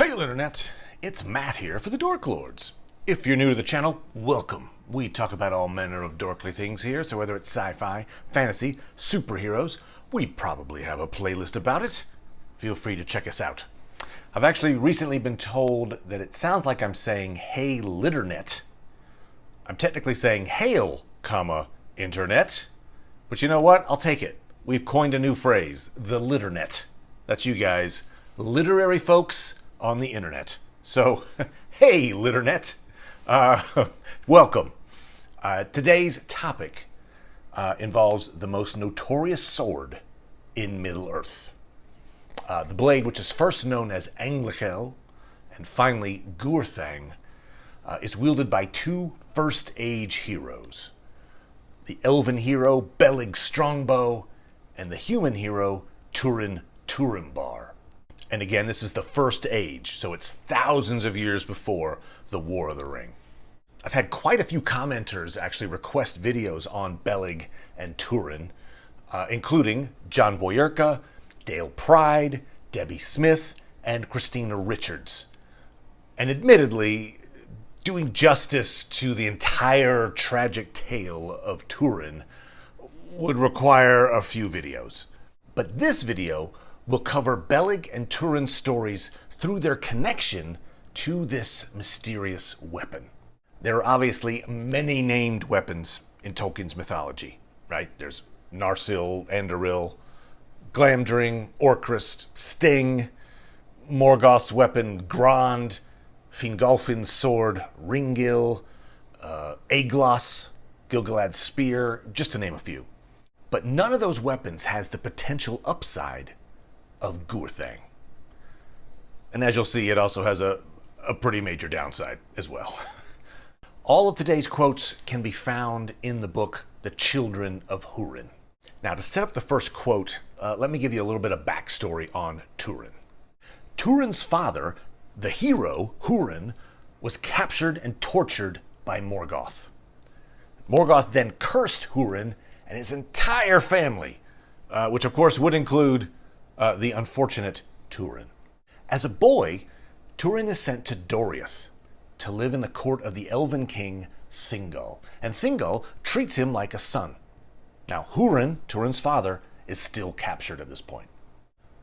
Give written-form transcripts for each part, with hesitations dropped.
Hail Internet, it's Matt here for the Dork Lords. If you're new to the channel, welcome. We talk about all manner of dorkly things here, so whether it's sci-fi, fantasy, superheroes, we probably have a playlist about it. Feel free to check us out. I've actually recently been told that it sounds like I'm saying hey Litternet. I'm technically saying hail, internet, but you know what? I'll take it. We've coined a new phrase, the Litternet. That's you guys, literary folks on the internet. So, hey Litternet, welcome. Today's topic involves the most notorious sword in Middle-earth. The blade, which is first known as Anglichel and finally Gurthang, is wielded by two First Age heroes. The elven hero Belig Strongbow and the human hero Turin Turimbar. And again, this is the First Age, so it's thousands of years before the War of the Ring. I've had quite a few commenters actually request videos on Belig and Turin, including John Voyerka, Dale Pride, Debbie Smith, and Christina Richards. And admittedly, doing justice to the entire tragic tale of Turin would require a few videos. But this video will cover Belig and Turin's stories through their connection to this mysterious weapon. There are obviously many named weapons in Tolkien's mythology, right? There's Narsil, Anduril, Glamdring, Orcrist, Sting, Morgoth's weapon, Grond, Fingolfin's sword, Ringil, Aeglos, Gil-galad's spear, just to name a few. But none of those weapons has the potential upside of Gurthang. And as you'll see, it also has a pretty major downside as well. All of today's quotes can be found in the book, The Children of Hurin. Now, to set up the first quote, let me give you a little bit of backstory on Turin. Turin's father, the hero, Hurin, was captured and tortured by Morgoth. Morgoth then cursed Hurin and his entire family, which of course would include the unfortunate Turin. As a boy, Turin is sent to Doriath to live in the court of the elven king Thingol, and Thingol treats him like a son. Now, Hurin, Turin's father, is still captured at this point.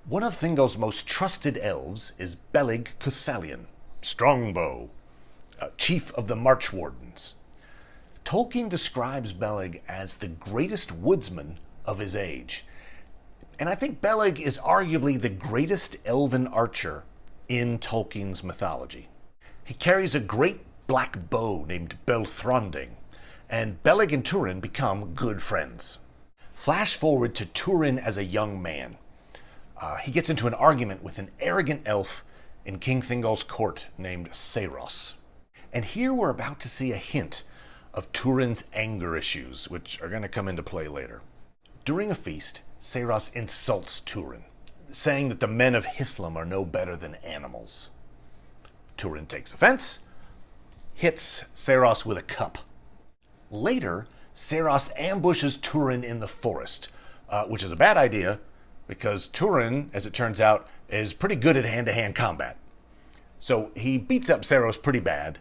One of Thingol's most trusted elves is Belig Cuthalion, Strongbow, chief of the March Wardens. Tolkien describes Belig as the greatest woodsman of his age. And I think Belig is arguably the greatest elven archer in Tolkien's mythology. He carries a great black bow named Belthronding, and Belig and Turin become good friends. Flash forward to Turin as a young man. He gets into an argument with an arrogant elf in King Thingol's court named Saros. And here we're about to see a hint of Turin's anger issues, which are going to come into play later. During a feast, Saros insults Turin, saying that the men of Hithlum are no better than animals. Turin takes offense, hits Saros with a cup. Later, Saros ambushes Turin in the forest, which is a bad idea because Turin, as it turns out, is pretty good at hand-to-hand combat. So he beats up Saros pretty bad,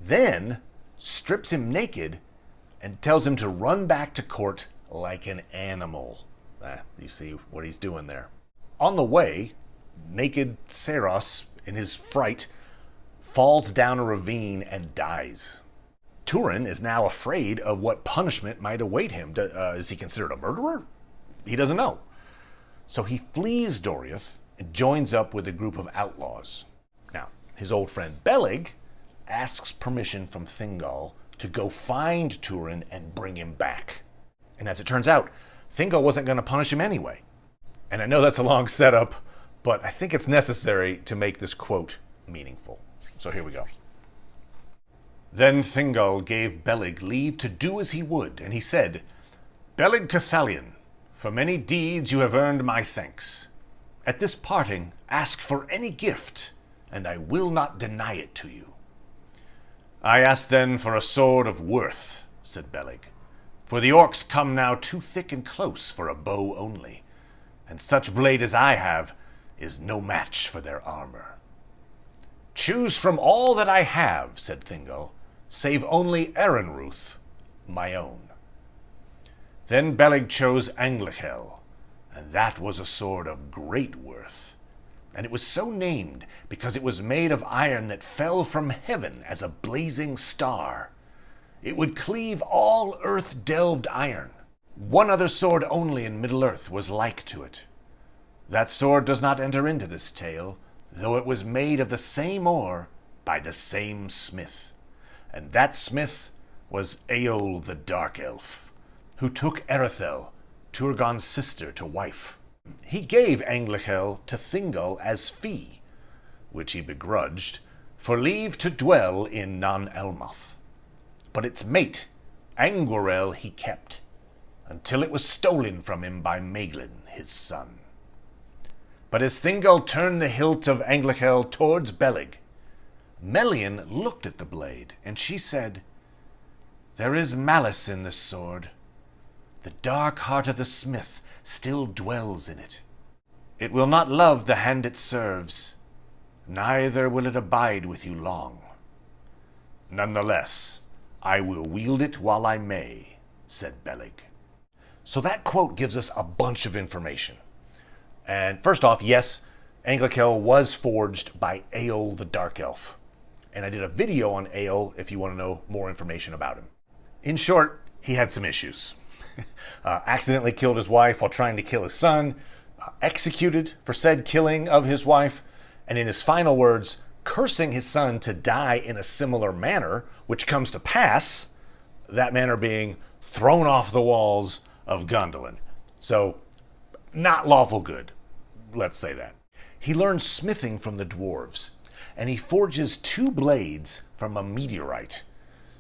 then strips him naked and tells him to run back to court like an animal. You see what he's doing there. On the way, naked Saros, in his fright, falls down a ravine and dies. Turin is now afraid of what punishment might await him. Is he considered a murderer? He doesn't know. So he flees Doriath and joins up with a group of outlaws. Now, his old friend Belig asks permission from Thingol to go find Turin and bring him back. And as it turns out, Thingol wasn't going to punish him anyway. And I know that's a long setup, but I think it's necessary to make this quote meaningful. So here we go. Then Thingol gave Belig leave to do as he would, and he said, Belig Cuthalion, for many deeds you have earned my thanks. At this parting, ask for any gift, and I will not deny it to you. I ask then for a sword of worth, said Belig, for the orcs come now too thick and close for a bow only, and such blade as I have is no match for their armor. "Choose from all that I have," said Thingol, "save only Erenruth, my own." Then Beleg chose Anglichel, and that was a sword of great worth. And it was so named because it was made of iron that fell from heaven as a blazing star. It would cleave all earth-delved iron. One other sword only in Middle-earth was like to it. That sword does not enter into this tale, though it was made of the same ore by the same smith. And that smith was Eol the Dark Elf, who took Erethel, Turgon's sister, to wife. He gave Anglichel to Thingol as fee, which he begrudged, for leave to dwell in Non-Elmoth. But its mate, Angwarel, he kept, until it was stolen from him by Melian, his son. But as Thingol turned the hilt of Anglichel towards Beleg, Melian looked at the blade, and she said, "There is malice in this sword. The dark heart of the smith still dwells in it. It will not love the hand it serves, neither will it abide with you long. Nonetheless, I will wield it while I may," said Beleg. So that quote gives us a bunch of information. And first off, yes, Anglichel was forged by Eol the Dark Elf. And I did a video on Eol if you want to know more information about him. In short, he had some issues. Accidentally killed his wife while trying to kill his son, executed for said killing of his wife, and in his final words, cursing his son to die in a similar manner, which comes to pass, that manner being thrown off the walls of Gondolin. So, not lawful good, let's say that. He learns smithing from the dwarves, and he forges 2 blades from a meteorite.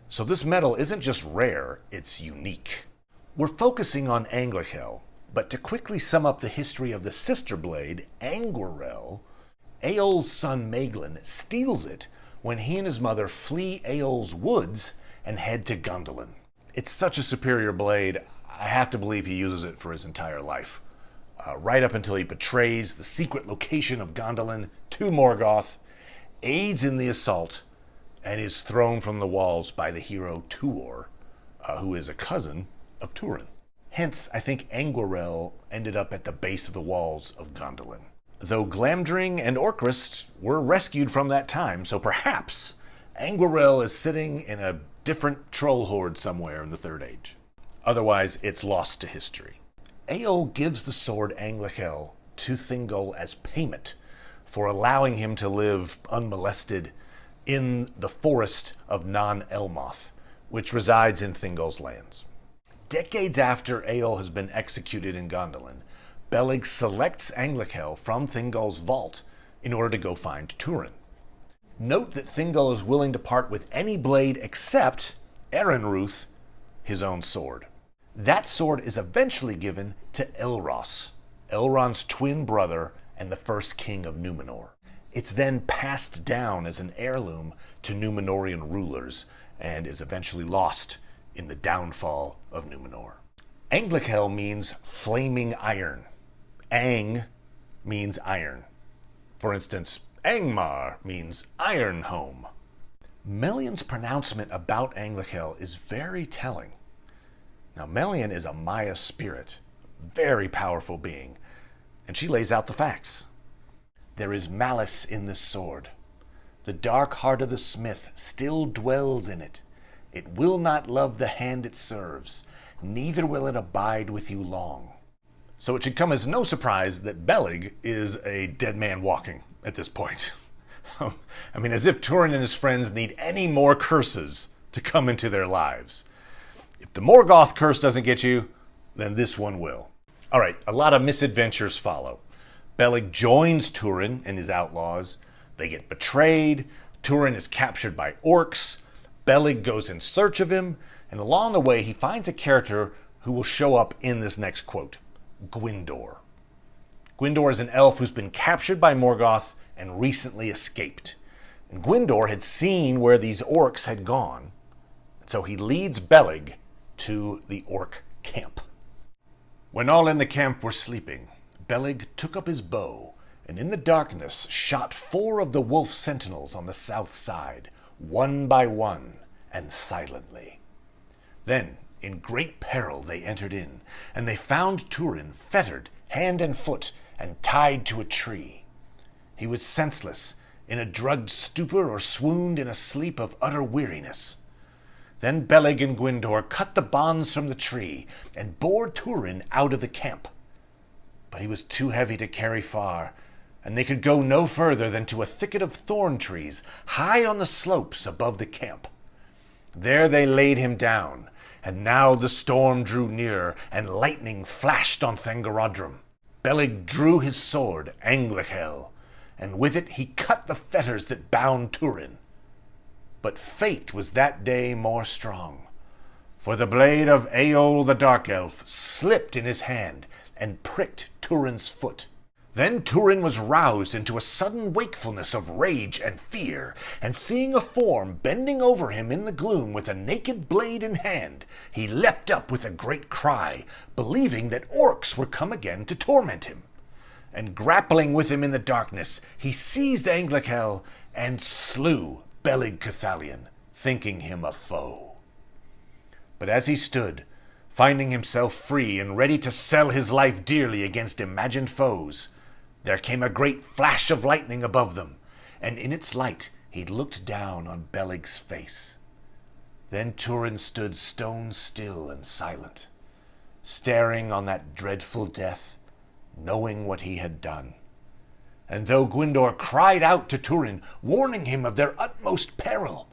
So this metal isn't just rare, it's unique. We're focusing on Anglichel, but to quickly sum up the history of the sister blade, Angwarel, Eol's son Melian steals it when he and his mother flee Eol's woods and head to Gondolin. It's such a superior blade, I have to believe he uses it for his entire life. Right up until he betrays the secret location of Gondolin to Morgoth, aids in the assault, and is thrown from the walls by the hero Tuor, who is a cousin of Turin. Hence, I think Angwarel ended up at the base of the walls of Gondolin. Though Glamdring and Orcrist were rescued from that time, so perhaps Angwarel is sitting in a different troll horde somewhere in the Third Age. Otherwise, it's lost to history. Eol gives the sword Anglichel to Thingol as payment for allowing him to live unmolested in the forest of Non-Elmoth, which resides in Thingol's lands. Decades after Eol has been executed in Gondolin, Beleg selects Anglichel from Thingol's vault in order to go find Turin. Note that Thingol is willing to part with any blade except Erenruth, his own sword. That sword is eventually given to Elros, Elrond's twin brother and the first king of Numenor. It's then passed down as an heirloom to Numenorian rulers and is eventually lost in the downfall of Numenor. Anglichel means flaming iron. Ang means iron. For instance, Angmar means iron home. Melian's pronouncement about Anglichel is very telling. Now, Melian is a Maya spirit, very powerful being, and she lays out the facts. There is malice in this sword. The dark heart of the smith still dwells in it. It will not love the hand it serves, neither will it abide with you long. So it should come as no surprise that Beleg is a dead man walking at this point. I mean, as if Turin and his friends need any more curses to come into their lives. If the Morgoth curse doesn't get you, then this one will. All right, a lot of misadventures follow. Beleg joins Turin and his outlaws. They get betrayed. Turin is captured by orcs. Beleg goes in search of him, and along the way he finds a character who will show up in this next quote, Gwindor. Gwindor is an elf who's been captured by Morgoth and recently escaped. And Gwindor had seen where these orcs had gone, so he leads Beleg to the orc camp. When all in the camp were sleeping, Beleg took up his bow and in the darkness shot 4 of the wolf sentinels on the south side, one by one, and silently. Then, in great peril, they entered in, and they found Turin fettered hand and foot and tied to a tree. He was senseless, in a drugged stupor, or swooned in a sleep of utter weariness. Then Beleg and Gwindor cut the bonds from the tree and bore Turin out of the camp. But he was too heavy to carry far, and they could go no further than to a thicket of thorn trees high on the slopes above the camp. There they laid him down, and now the storm drew nearer, and lightning flashed on Thangorodrim. Beleg drew his sword, Anglichel, and with it he cut the fetters that bound Turin. But fate was that day more strong, for the blade of Aeol the Dark Elf slipped in his hand and pricked Turin's foot. Then Turin was roused into a sudden wakefulness of rage and fear, and seeing a form bending over him in the gloom with a naked blade in hand, he leapt up with a great cry, believing that orcs were come again to torment him. And grappling with him in the darkness, he seized Anglichel and slew Beleg Cathalion, thinking him a foe. But as he stood, finding himself free and ready to sell his life dearly against imagined foes, there came a great flash of lightning above them, and in its light he looked down on Beleg's face. Then Turin stood stone still and silent, staring on that dreadful death, knowing what he had done. And though Gwindor cried out to Turin, warning him of their utmost peril,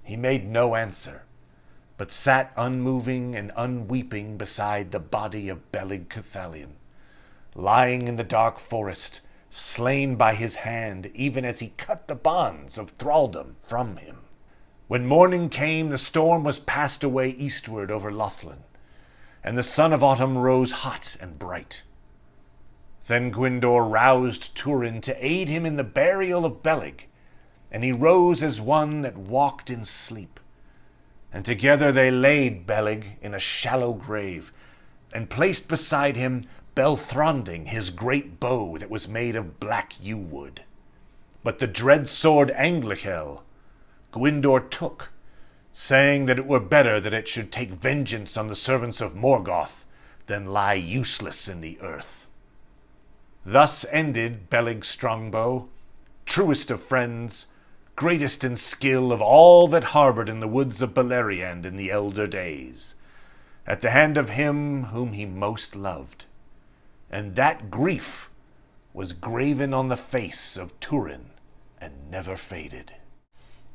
he made no answer, but sat unmoving and unweeping beside the body of Beleg Cathalion, lying in the dark forest, slain by his hand, even as he cut the bonds of thraldom from him. When morning came, the storm was passed away eastward over Lothlin, and the sun of autumn rose hot and bright. Then Gwindor roused Turin to aid him in the burial of Beleg, and he rose as one that walked in sleep. And together they laid Beleg in a shallow grave, and placed beside him Belthronding, his great bow that was made of black yew wood. But the dread sword Anglichel Gwindor took, saying that it were better that it should take vengeance on the servants of Morgoth than lie useless in the earth. Thus ended Beleg Strongbow, truest of friends, greatest in skill of all that harbored in the woods of Beleriand in the elder days, at the hand of him whom he most loved. And that grief was graven on the face of Turin and never faded.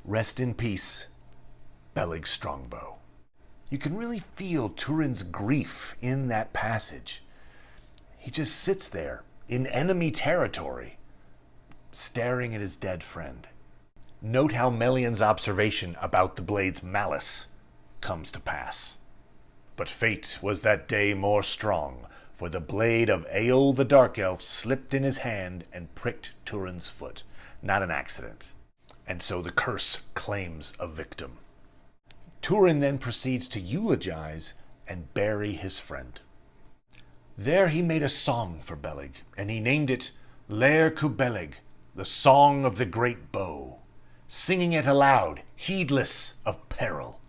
Rest in peace, Beleg Strongbow. You can really feel Turin's grief in that passage. He just sits there in enemy territory, staring at his dead friend. Note how Melian's observation about the blade's malice comes to pass. But fate was that day more strong, for the blade of Aeol the Dark Elf slipped in his hand and pricked Turin's foot. Not an accident. And so the curse claims a victim. Turin then proceeds to eulogize and bury his friend. There he made a song for Beleg, and he named it Lair cu Beleg, the Song of the Great Bow, singing it aloud, heedless of peril.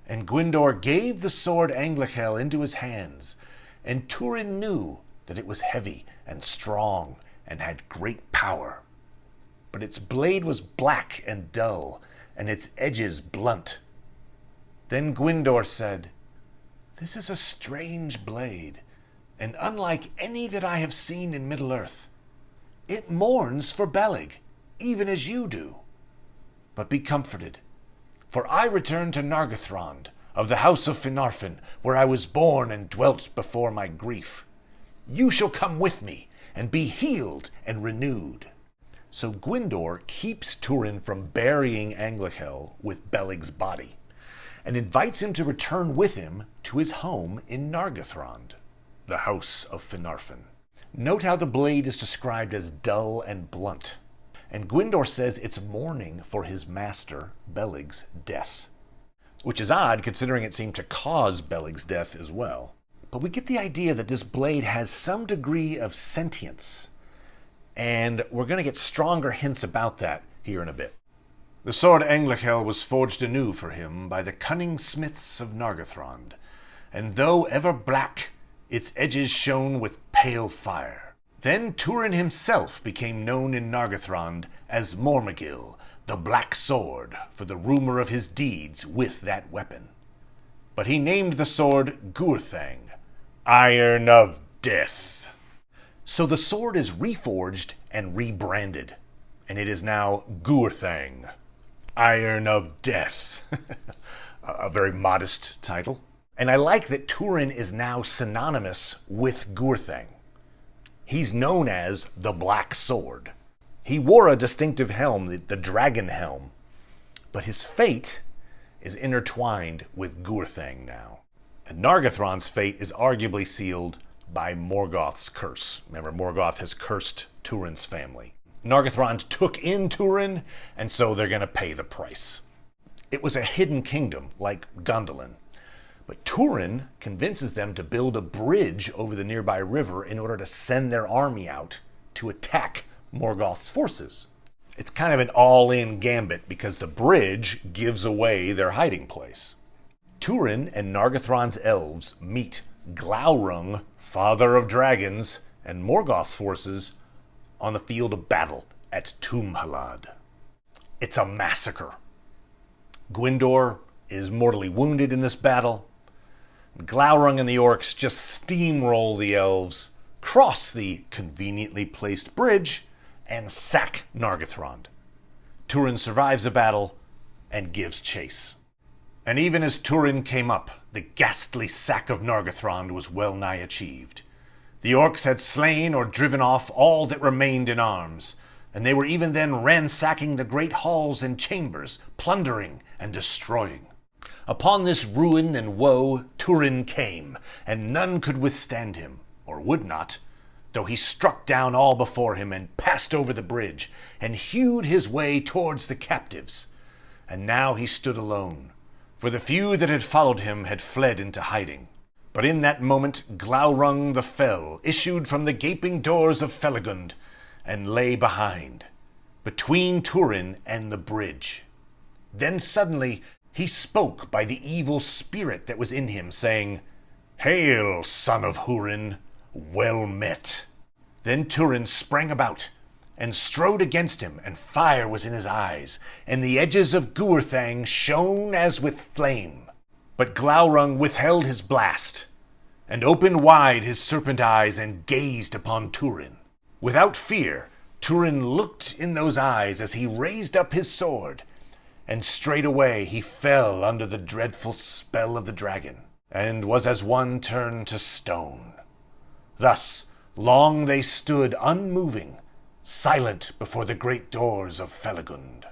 And Gwindor gave the sword Anglichel into his hands, and Turin knew that it was heavy and strong and had great power. But its blade was black and dull, and its edges blunt. Then Gwindor said, "This is a strange blade, and unlike any that I have seen in Middle-earth. It mourns for Beleg, even as you do. But be comforted, for I return to Nargothrond, of the house of Finarfin, where I was born and dwelt before my grief. You shall come with me, and be healed and renewed." So Gwindor keeps Turin from burying Anglichel with Beleg's body, and invites him to return with him to his home in Nargothrond, the house of Finarfin. Note how the blade is described as dull and blunt, and Gwindor says it's mourning for his master, Beleg's death. Which is odd, considering it seemed to cause Beleg's death as well. But we get the idea that this blade has some degree of sentience, and we're going to get stronger hints about that here in a bit. The sword Anglichel was forged anew for him by the cunning smiths of Nargothrond, and though ever black, its edges shone with pale fire. Then Turin himself became known in Nargothrond as Mormagil, the Black Sword, for the rumor of his deeds with that weapon. But he named the sword Gurthang, Iron of Death. So the sword is reforged and rebranded, and it is now Gurthang, Iron of Death. A very modest title. And I like that Turin is now synonymous with Gurthang. He's known as the Black Sword. He wore a distinctive helm, the dragon helm, but his fate is intertwined with Gurthang now. And Nargothrond's fate is arguably sealed by Morgoth's curse. Remember, Morgoth has cursed Turin's family. Nargothrond took in Turin, and so they're going to pay the price. It was a hidden kingdom, like Gondolin. But Turin convinces them to build a bridge over the nearby river in order to send their army out to attack Morgoth's forces. It's kind of an all-in gambit because the bridge gives away their hiding place. Turin and Nargothrond's elves meet Glaurung, father of dragons, and Morgoth's forces on the field of battle at Tumhalad. It's a massacre. Gwindor is mortally wounded in this battle. Glaurung and the orcs just steamroll the elves, cross the conveniently placed bridge, and sack Nargothrond. Turin survives the battle and gives chase. And even as Turin came up, the ghastly sack of Nargothrond was well nigh achieved. The orcs had slain or driven off all that remained in arms, and they were even then ransacking the great halls and chambers, plundering and destroying. Upon this ruin and woe Turin came, and none could withstand him, or would not, though he struck down all before him and passed over the bridge, and hewed his way towards the captives. And now he stood alone, for the few that had followed him had fled into hiding. But in that moment Glaurung the Fell issued from the gaping doors of Felagund, and lay behind, between Turin and the bridge. Then suddenly he spoke by the evil spirit that was in him, saying, "Hail, son of Hurin, well met." Then Turin sprang about, and strode against him, and fire was in his eyes, and the edges of Gurthang shone as with flame. But Glaurung withheld his blast, and opened wide his serpent eyes, and gazed upon Turin. Without fear, Turin looked in those eyes as he raised up his sword, and straightway he fell under the dreadful spell of the dragon, and was as one turned to stone. Thus long they stood unmoving, silent before the great doors of Felagund.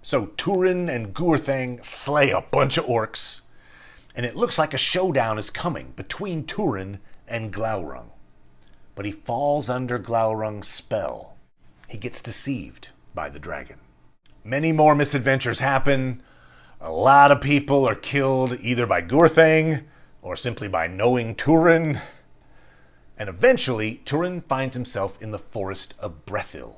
So Turin and Gurthang slay a bunch of orcs, and it looks like a showdown is coming between Turin and Glaurung. But he falls under Glaurung's spell. He gets deceived by the dragon. Many more misadventures happen. A lot of people are killed either by Gurthang or simply by knowing Turin. And eventually, Turin finds himself in the forest of Brethil.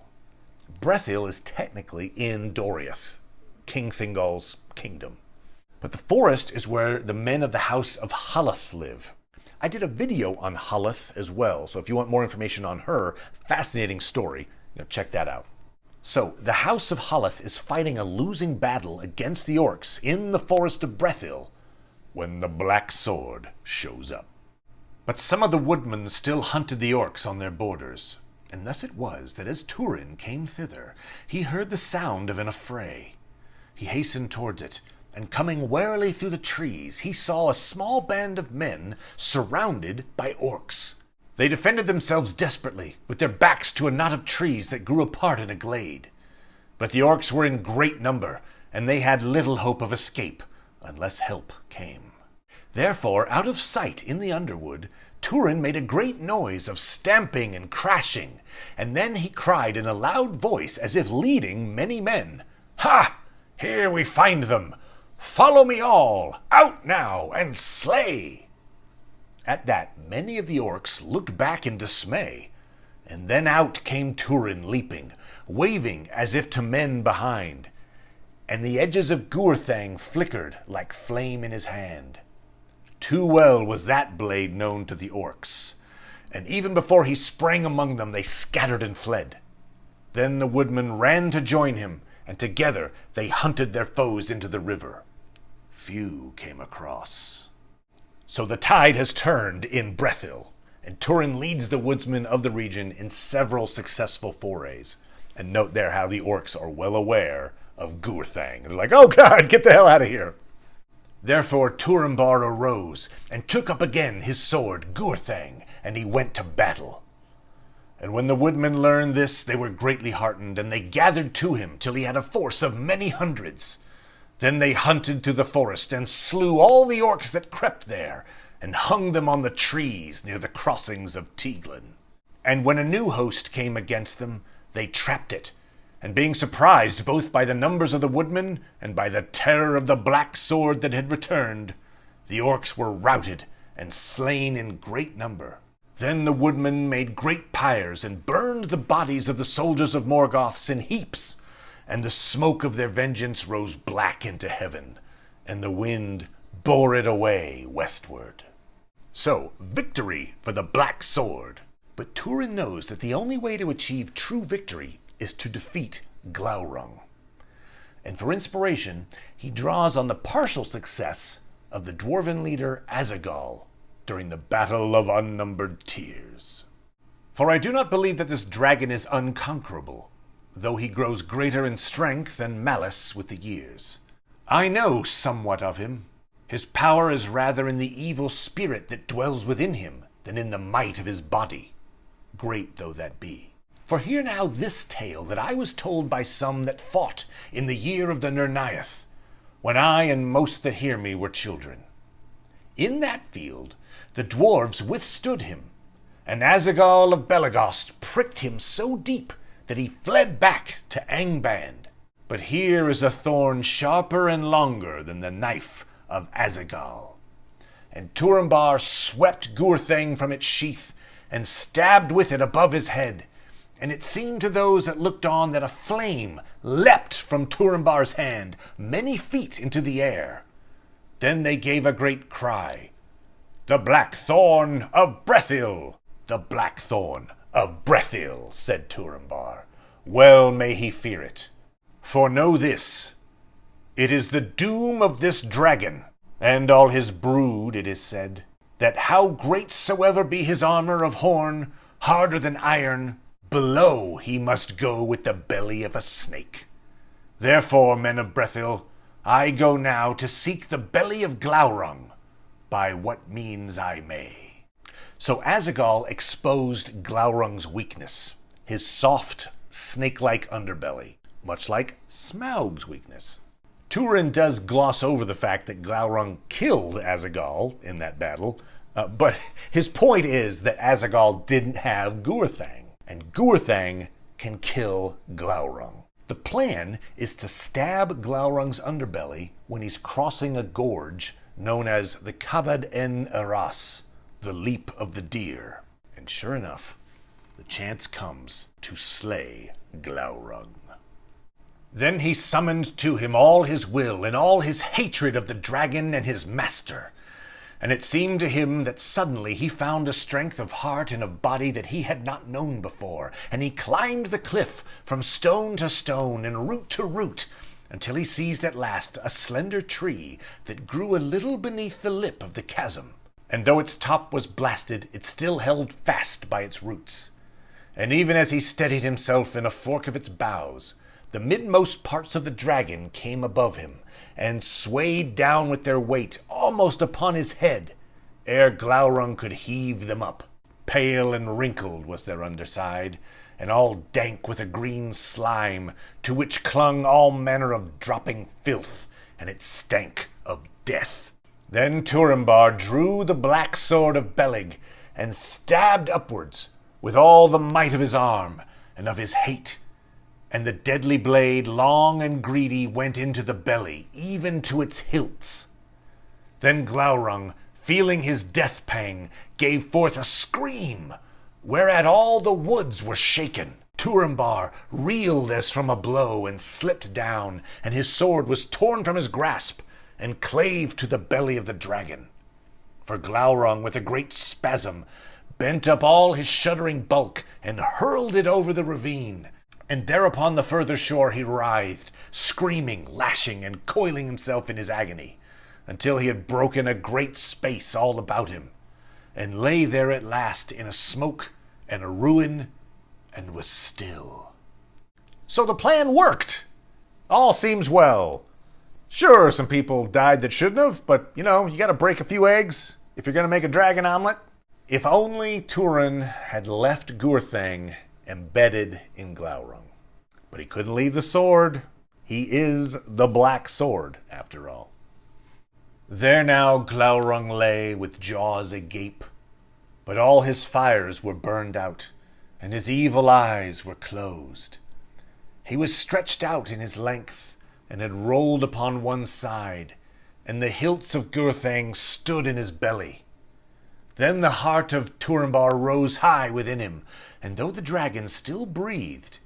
Brethil is technically in Doriath, King Thingol's kingdom. But the forest is where the men of the House of Halath live. I did a video on Halath as well, so if you want more information on her, fascinating story, check that out. So, the House of Halath is fighting a losing battle against the orcs in the forest of Brethil when the Black Sword shows up. But some of the woodmen still hunted the orcs on their borders, and thus it was that as Turin came thither, he heard the sound of an affray. He hastened towards it, and coming warily through the trees, he saw a small band of men surrounded by orcs. They defended themselves desperately, with their backs to a knot of trees that grew apart in a glade. But the orcs were in great number, and they had little hope of escape, unless help came. Therefore, out of sight in the underwood, Turin made a great noise of stamping and crashing, and then he cried in a loud voice, as if leading many men, "Ha! Here we find them! Follow me all! Out now, and slay!" At that, many of the orcs looked back in dismay, And then out came Turin leaping, waving as if to men behind, and the edges of Gurthang flickered like flame in his hand. Too well was that blade known to the orcs, and even before he sprang among them they scattered and fled. Then the woodmen ran to join him, and together they hunted their foes into the river. Few came across. So the tide has turned in Brethil, and Turin leads the woodsmen of the region in several successful forays. And note there how the orcs are well aware of Gurthang. They're like, oh God, get the hell out of here. Therefore Turambar arose and took up again his sword, Gurthang, and he went to battle. And when the woodmen learned this, they were greatly heartened, and they gathered to him till he had a force of many hundreds. Then they hunted through the forest and slew all the orcs that crept there, and hung them on the trees near the crossings of Teaglin. And when a new host came against them, they trapped it, and being surprised both by the numbers of the woodmen and by the terror of the black sword that had returned, the orcs were routed and slain in great number. Then the woodmen made great pyres and burned the bodies of the soldiers of Morgoth's in heaps, and the smoke of their vengeance rose black into heaven, and the wind bore it away westward. So, victory for the black sword. But Turin knows that the only way to achieve true victory is to defeat Glaurung. And for inspiration, he draws on the partial success of the dwarven leader Azagal during the Battle of Unnumbered Tears. For I do not believe that this dragon is unconquerable, though he grows greater in strength and malice with the years. I know somewhat of him. His power is rather in the evil spirit that dwells within him than in the might of his body, great though that be. For hear now this tale that I was told by some that fought in the year of the Nirnaeth, when I and most that hear me were children. In that field the dwarves withstood him, and Azagal of Belagost pricked him so deep that he fled back to Angband. But here is a thorn sharper and longer than the knife of Azagal. And Turambar swept Gurthang from its sheath, and stabbed with it above his head, and it seemed to those that looked on that a flame leapt from Turambar's hand many feet into the air. Then they gave a great cry, "The black thorn of Brethil! The black thorn of Brethil," said Turambar. "Well may he fear it. For know this, it is the doom of this dragon, and all his brood, it is said, that how great soever be his armor of horn, harder than iron, below he must go with the belly of a snake. Therefore, men of Brethil, I go now to seek the belly of Glaurung, by what means I may." So Azagal exposed Glaurung's weakness, his soft, snake-like underbelly, much like Smaug's weakness. Turin does gloss over the fact that Glaurung killed Azagal in that battle, but his point is that Azagal didn't have Gurthang, and Gurthang can kill Glaurung. The plan is to stab Glaurung's underbelly when he's crossing a gorge known as the Kabad en Aras, the leap of the deer. And sure enough, the chance comes to slay Glaurung. Then he summoned to him all his will and all his hatred of the dragon and his master. And it seemed to him that suddenly he found a strength of heart and of body that he had not known before, and he climbed the cliff from stone to stone and root to root, until he seized at last a slender tree that grew a little beneath the lip of the chasm. And though its top was blasted, it still held fast by its roots. And even as he steadied himself in a fork of its boughs, the midmost parts of the dragon came above him, and swayed down with their weight almost upon his head, ere Glaurung could heave them up. Pale and wrinkled was their underside, and all dank with a green slime, to which clung all manner of dropping filth, and it stank of death. Then Turambar drew the black sword of Belig, and stabbed upwards with all the might of his arm and of his hate, and the deadly blade, long and greedy, went into the belly, even to its hilts. Then Glaurung, feeling his death pang, gave forth a scream, whereat all the woods were shaken. Turambar reeled as from a blow and slipped down, and his sword was torn from his grasp and clave to the belly of the dragon. For Glaurung, with a great spasm, bent up all his shuddering bulk and hurled it over the ravine, and there upon the further shore he writhed, screaming, lashing, and coiling himself in his agony, until he had broken a great space all about him, and lay there at last in a smoke and a ruin, and was still. So the plan worked. All seems well. Sure, some people died that shouldn't have, but, you gotta break a few eggs if you're gonna make a dragon omelet. If only Turin had left Gurthang embedded in Glaurung. But he couldn't leave the sword. He is the Black Sword, after all. There now Glaurung lay with jaws agape, but all his fires were burned out, and his evil eyes were closed. He was stretched out in his length, and had rolled upon one side, and the hilts of Gurthang stood in his belly. Then the heart of Turambar rose high within him, and though the dragon still breathed,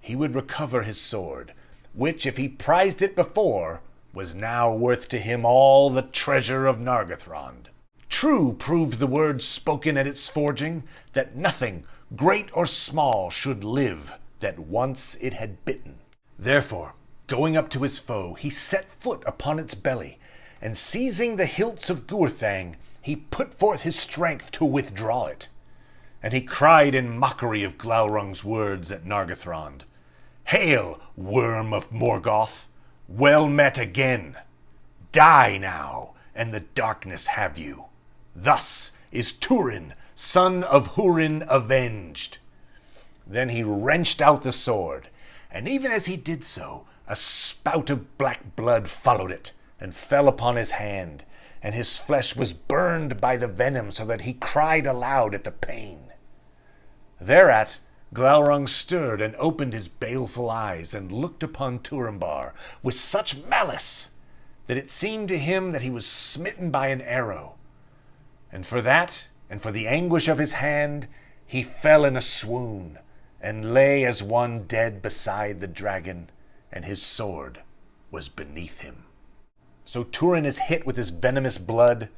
he would recover his sword, which, if he prized it before, was now worth to him all the treasure of Nargothrond. True proved the words spoken at its forging, that nothing, great or small, should live that once it had bitten. Therefore, going up to his foe, he set foot upon its belly, and seizing the hilts of Gurthang, he put forth his strength to withdraw it. And he cried in mockery of Glaurung's words at Nargothrond, "Hail, worm of Morgoth! Well met again! Die now, and the darkness have you. Thus is Turin, son of Hurin, avenged." Then he wrenched out the sword, and even as he did so, a spout of black blood followed it, and fell upon his hand, and his flesh was burned by the venom, so that he cried aloud at the pain. Thereat Glaurung stirred and opened his baleful eyes, and looked upon Turambar with such malice that it seemed to him that he was smitten by an arrow. And for that, and for the anguish of his hand, he fell in a swoon, and lay as one dead beside the dragon, and his sword was beneath him. So Turin is hit with his venomous blood,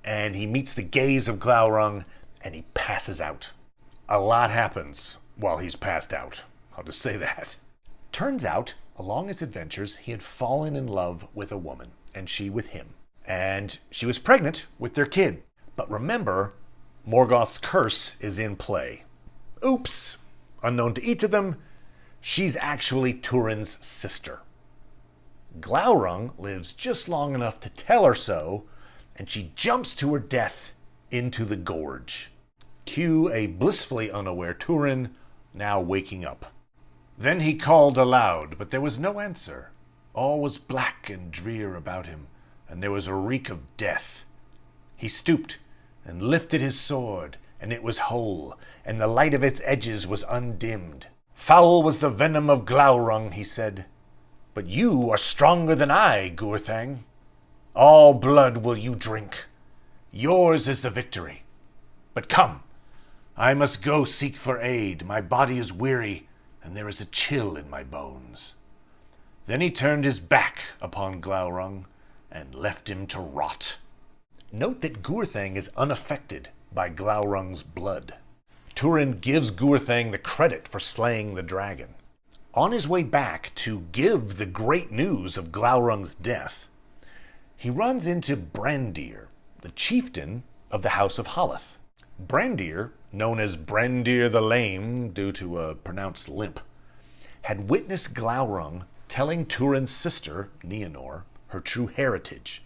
and he meets the gaze of Glaurung, and he passes out. A lot happens while he's passed out. I'll just say that. Turns out, along his adventures, he had fallen in love with a woman, and she with him. And she was pregnant with their kid. But remember, Morgoth's curse is in play. Oops! Unknown to each of them, she's actually Turin's sister. Glaurung lives just long enough to tell her so, and she jumps to her death into the gorge. Cue a blissfully unaware Turin, now waking up. Then he called aloud, but there was no answer. All was black and drear about him, and there was a reek of death. He stooped and lifted his sword, and it was whole, and the light of its edges was undimmed. "Foul was the venom of Glaurung," he said, "but you are stronger than I, Gurthang. All blood will you drink. Yours is the victory. But come, I must go seek for aid. My body is weary, and there is a chill in my bones." Then he turned his back upon Glaurung and left him to rot. Note that Gurthang is unaffected by Glaurung's blood. Turin gives Gurthang the credit for slaying the dragon. On his way back to give the great news of Glaurung's death, he runs into Brandir, the chieftain of the House of Halath. Brandir, known as Brandir the Lame due to a pronounced limp, had witnessed Glaurung telling Turin's sister, Nienor, her true heritage,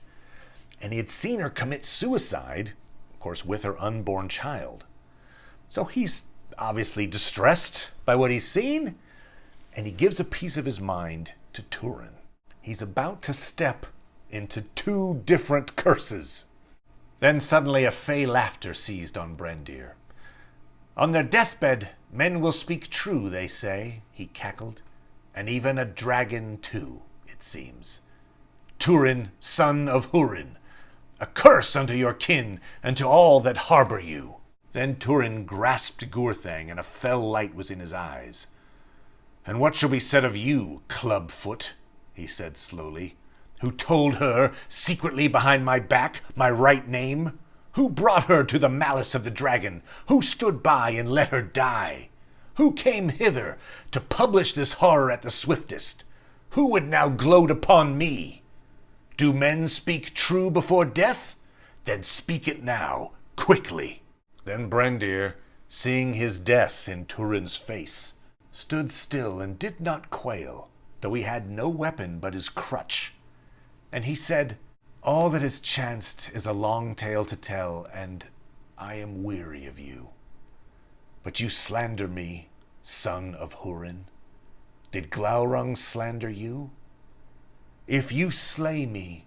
and he had seen her commit suicide, of course with her unborn child. So he's obviously distressed by what he's seen, and he gives a piece of his mind to Turin. He's about to step into two different curses. Then suddenly a fey laughter seized on Brandir. "On their deathbed, men will speak true, they say," he cackled, "and even a dragon too, it seems. Turin, son of Hurin, a curse unto your kin and to all that harbor you." Then Turin grasped Gurthang, and a fell light was in his eyes. "And what shall be said of you, clubfoot," he said slowly, "who told her, secretly behind my back, my right name? Who brought her to the malice of the dragon? Who stood by and let her die? Who came hither to publish this horror at the swiftest? Who would now gloat upon me? Do men speak true before death? Then speak it now, quickly." Then Brandir, seeing his death in Turin's face, stood still and did not quail, though he had no weapon but his crutch. And he said, "All that has chanced is a long tale to tell, and I am weary of you. But you slander me, son of Hurin. Did Glaurung slander you? If you slay me,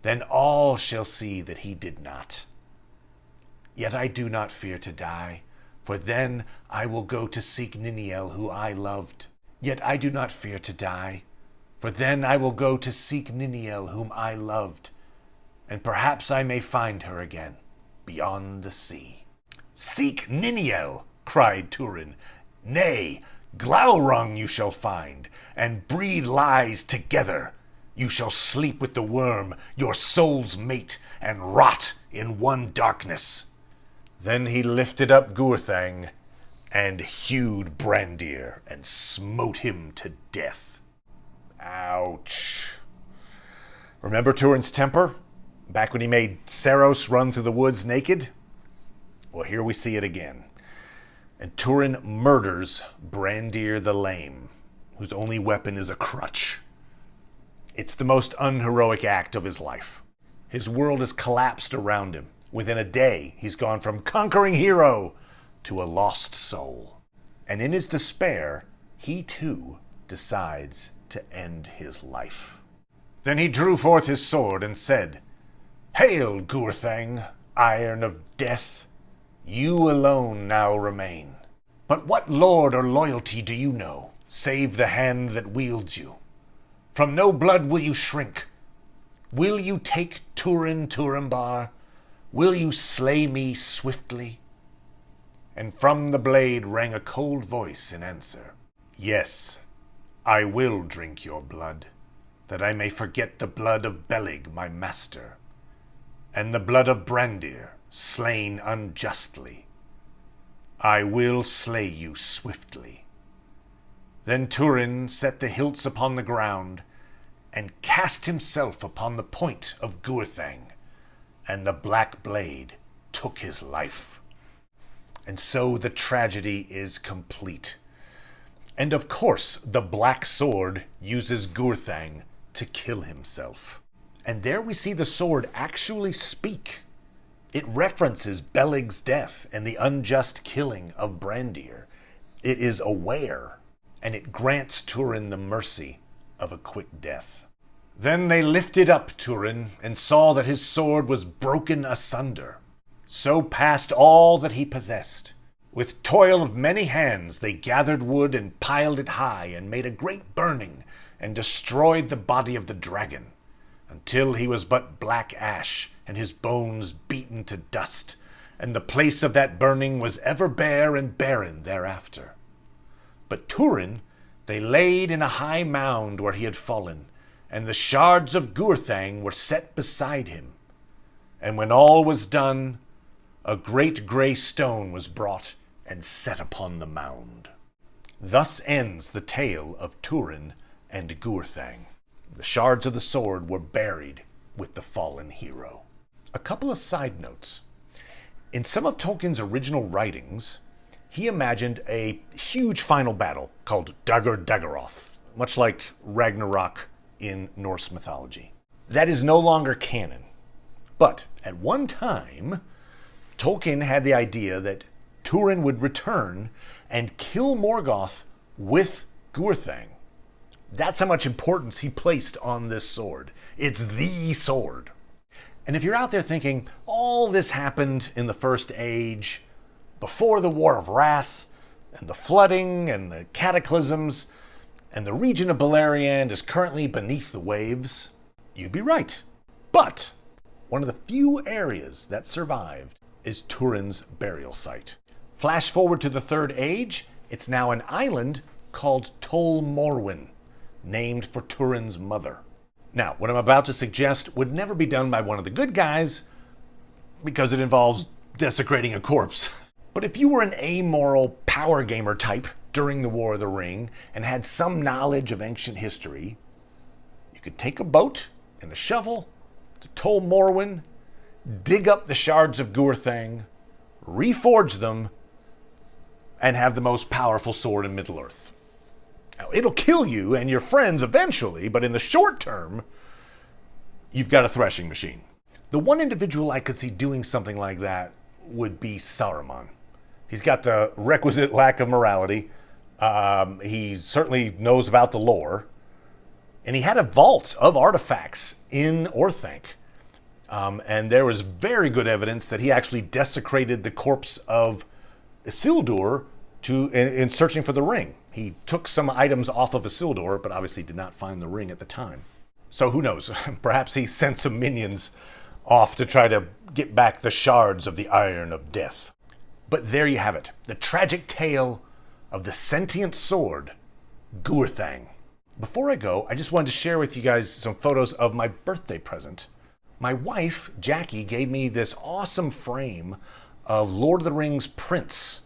then all shall see that he did not. Yet I do not fear to die, for then I will go to seek Niniel, who I loved. Yet I do not fear to die, for then I will go to seek Niniel, whom I loved, and perhaps I may find her again, beyond the sea." "Seek Niniel," cried Turin. "Nay, Glaurung you shall find, and breed lies together. You shall sleep with the worm, your soul's mate, and rot in one darkness." Then he lifted up Gurthang and hewed Brandir and smote him to death. Ouch. Remember Turin's temper? Back when he made Saros run through the woods naked? Well, here we see it again. And Turin murders Brandir the Lame, whose only weapon is a crutch. It's the most unheroic act of his life. His world has collapsed around him. Within a day, he's gone from conquering hero to a lost soul. And in his despair, he too decides to end his life. Then he drew forth his sword and said, "Hail, Gurthang, iron of death! You alone now remain. But what lord or loyalty do you know, save the hand that wields you? From no blood will you shrink. Will you take Turin Turambar? Will you slay me swiftly?" And from the blade rang a cold voice in answer. "Yes, I will drink your blood, that I may forget the blood of Belig, my master, and the blood of Brandir, slain unjustly. I will slay you swiftly." Then Turin set the hilts upon the ground, and cast himself upon the point of Gurthang, and the black blade took his life. And so the tragedy is complete. And of course, the black sword uses Gurthang to kill himself. And there we see the sword actually speak. It references Belig's death and the unjust killing of Brandir. It is aware, and it grants Turin the mercy of a quick death. Then they lifted up Turin and saw that his sword was broken asunder. So passed all that he possessed. With toil of many hands they gathered wood and piled it high and made a great burning and destroyed the body of the dragon, until he was but black ash and his bones beaten to dust, and the place of that burning was ever bare and barren thereafter. But Turin they laid in a high mound where he had fallen, and the shards of Gurthang were set beside him. And when all was done, a great grey stone was brought and set upon the mound. Thus ends the tale of Turin and Gurthang. The shards of the sword were buried with the fallen hero. A couple of side notes. In some of Tolkien's original writings, he imagined a huge final battle called Dagor Dagorath, much like Ragnarok in Norse mythology. That is no longer canon. But at one time, Tolkien had the idea that Turin would return and kill Morgoth with Gurthang. That's how much importance he placed on this sword. It's the sword. And if you're out there thinking, all this happened in the First Age, before the War of Wrath, and the flooding, and the cataclysms, and the region of Beleriand is currently beneath the waves, you'd be right. But one of the few areas that survived is Turin's burial site. Flash forward to the Third Age, it's now an island called Tol Morwen, named for Turin's mother. Now, what I'm about to suggest would never be done by one of the good guys because it involves desecrating a corpse. But if you were an amoral power gamer type during the War of the Ring and had some knowledge of ancient history, you could take a boat and a shovel to Tol Morwen, dig up the shards of Gurthang, reforge them, and have the most powerful sword in Middle-earth. Now, it'll kill you and your friends eventually, but in the short term, you've got a threshing machine. The one individual I could see doing something like that would be Saruman. He's got the requisite lack of morality. He certainly knows about the lore. And he had a vault of artifacts in Orthanc. And there was very good evidence that he actually desecrated the corpse of Isildur in searching for the ring. He took some items off of Isildur, but obviously did not find the ring at the time. So who knows? Perhaps he sent some minions off to try to get back the shards of the Iron of Death. But there you have it. The tragic tale of the sentient sword, Gurthang. Before I go, I just wanted to share with you guys some photos of my birthday present. My wife, Jackie, gave me this awesome frame of Lord of the Rings prints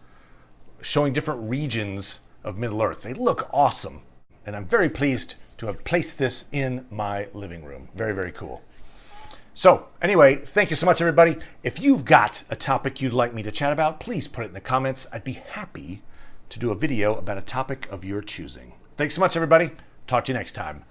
showing different regions of Middle-earth. They look awesome, and I'm very pleased to have placed this in my living room. Very, very cool. So, anyway, thank you so much, everybody. If you've got a topic you'd like me to chat about, please put it in the comments. I'd be happy to do a video about a topic of your choosing. Thanks so much, everybody. Talk to you next time.